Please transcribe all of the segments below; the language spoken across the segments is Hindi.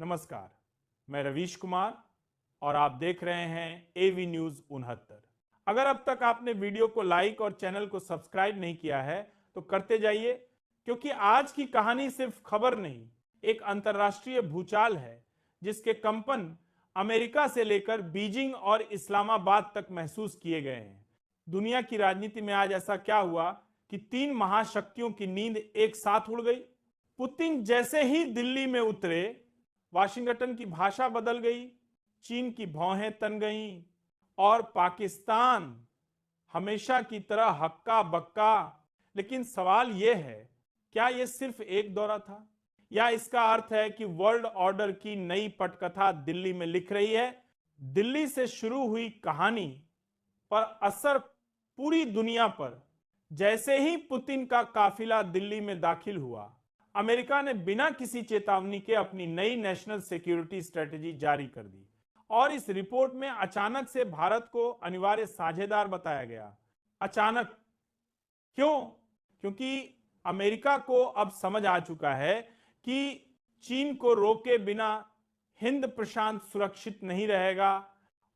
नमस्कार, मैं रवीश कुमार और आप देख रहे हैं एवी न्यूज 69। अगर अब तक आपने वीडियो को लाइक और चैनल को सब्सक्राइब नहीं किया है तो करते जाइए, क्योंकि आज की कहानी सिर्फ खबर नहीं, एक अंतर्राष्ट्रीय भूचाल है जिसके कंपन अमेरिका से लेकर बीजिंग और इस्लामाबाद तक महसूस किए गए हैं। दुनिया की राजनीति में आज ऐसा क्या हुआ कि तीन महाशक्तियों की नींद एक साथ उड़ गई। पुतिन जैसे ही दिल्ली में उतरे, वाशिंगटन की भाषा बदल गई, चीन की भौहें तन गईं और पाकिस्तान हमेशा की तरह हक्का बक्का। लेकिन सवाल यह है, क्या यह सिर्फ एक दौरा था या इसका अर्थ है कि वर्ल्ड ऑर्डर की नई पटकथा दिल्ली में लिख रही है। दिल्ली से शुरू हुई कहानी पर असर पूरी दुनिया पर। जैसे ही पुतिन का काफिला दिल्ली में दाखिल हुआ, अमेरिका ने बिना किसी चेतावनी के अपनी नई नेशनल सिक्योरिटी स्ट्रेटेजी जारी कर दी और इस रिपोर्ट में अचानक से भारत को अनिवार्य साझेदार बताया गया। अचानक क्यों? क्योंकि अमेरिका को अब समझ आ चुका है कि चीन को रोके बिना हिंद प्रशांत सुरक्षित नहीं रहेगा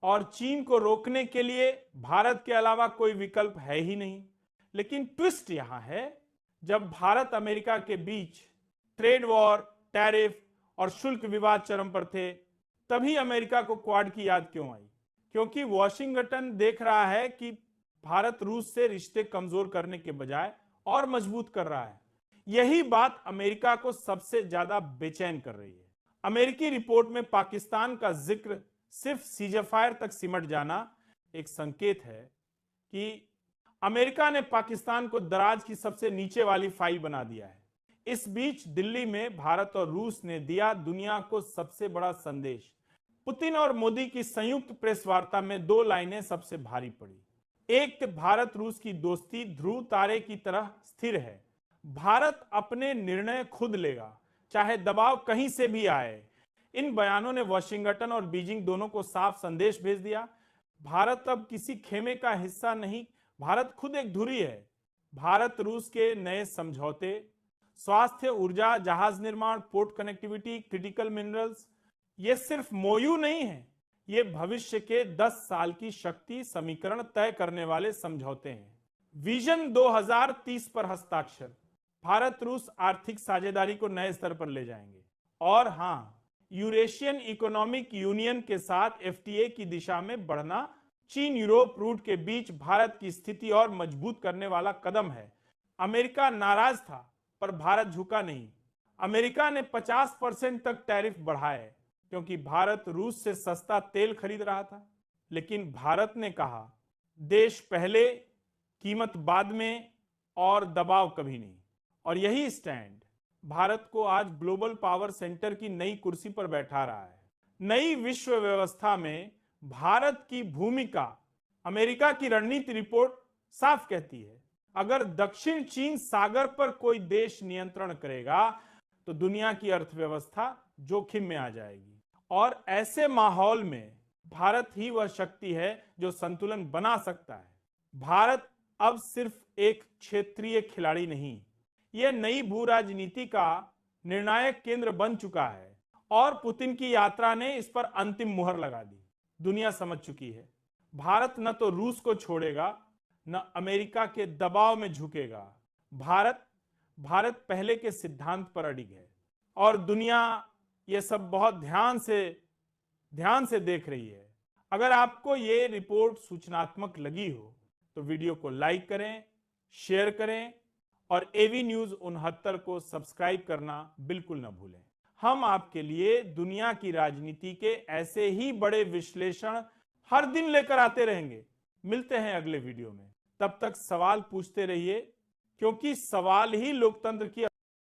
और चीन को रोकने के लिए भारत के अलावा कोई विकल्प है ही नहीं। लेकिन ट्विस्ट यहां है, जब भारत अमेरिका के बीच ट्रेड वॉर, टैरिफ और शुल्क विवाद चरम पर थे, तभी अमेरिका को क्वाड की याद क्यों आई? क्योंकि वॉशिंगटन देख रहा है कि भारत रूस से रिश्ते कमजोर करने के बजाय और मजबूत कर रहा है। यही बात अमेरिका को सबसे ज्यादा बेचैन कर रही है। अमेरिकी रिपोर्ट में पाकिस्तान का जिक्र सिर्फ सीजफायर तक सिमट जाना एक संकेत है कि अमेरिका ने पाकिस्तान को दराज की सबसे नीचे वाली फाइल बना दिया है। इस बीच दिल्ली में भारत और रूस ने दिया दुनिया को सबसे बड़ा संदेश। पुतिन और मोदी की संयुक्त प्रेस वार्ता में दो लाइनें सबसे भारी पड़ी। एक, भारत रूस की दोस्ती ध्रुव तारे की तरह स्थिर है। भारत अपने निर्णय खुद लेगा, चाहे दबाव कहीं से भी आए। इन बयानों ने वॉशिंगटन और बीजिंग दोनों को साफ संदेश भेज दिया, भारत अब किसी खेमे का हिस्सा नहीं, भारत खुद एक धुरी है। भारत रूस के नए समझौते, स्वास्थ्य, ऊर्जा, जहाज निर्माण, पोर्ट कनेक्टिविटी, क्रिटिकल मिनरल्स, ये सिर्फ मोयू नहीं है, ये भविष्य के 10 साल की शक्ति समीकरण तय करने वाले समझौते हैं। विजन 2030 पर हस्ताक्षर भारत रूस आर्थिक साझेदारी को नए स्तर पर ले जाएंगे। और हां, यूरेशियन इकोनॉमिक यूनियन के साथ एफटीए की दिशा में बढ़ना चीन यूरोप रूट के बीच भारत की स्थिति और मजबूत करने वाला कदम है। अमेरिका नाराज था पर भारत झुका नहीं। अमेरिका ने 50% तक टैरिफ बढ़ाए क्योंकि भारत रूस से सस्ता तेल खरीद रहा था। लेकिन भारत ने कहा, देश पहले, कीमत बाद में और दबाव कभी नहीं। और यही स्टैंड भारत को आज ग्लोबल पावर सेंटर की नई कुर्सी पर बैठा रहा है। नई विश्व व्यवस्था में भारत की भूमिका अमेरिका की रणनीति रिपोर्ट साफ कहती है, अगर दक्षिण चीन सागर पर कोई देश नियंत्रण करेगा तो दुनिया की अर्थव्यवस्था जोखिम में आ जाएगी। और ऐसे माहौल में भारत ही वह शक्ति है जो संतुलन बना सकता है। भारत अब सिर्फ एक क्षेत्रीय खिलाड़ी नहीं, यह नई भू राजनीति का निर्णायक केंद्र बन चुका है और पुतिन की यात्रा ने इस पर अंतिम मुहर लगा दी। दुनिया समझ चुकी है, भारत न तो रूस को छोड़ेगा न अमेरिका के दबाव में झुकेगा। भारत पहले के सिद्धांत पर अडिग है और दुनिया यह सब बहुत ध्यान से देख रही है। अगर आपको ये रिपोर्ट सूचनात्मक लगी हो तो वीडियो को लाइक करें, शेयर करें और एवी न्यूज 69 को सब्सक्राइब करना बिल्कुल न भूलें। हम आपके लिए दुनिया की राजनीति के ऐसे ही बड़े विश्लेषण हर दिन लेकर आते रहेंगे। मिलते हैं अगले वीडियो में, तब तक सवाल पूछते रहिए, क्योंकि सवाल ही लोकतंत्र की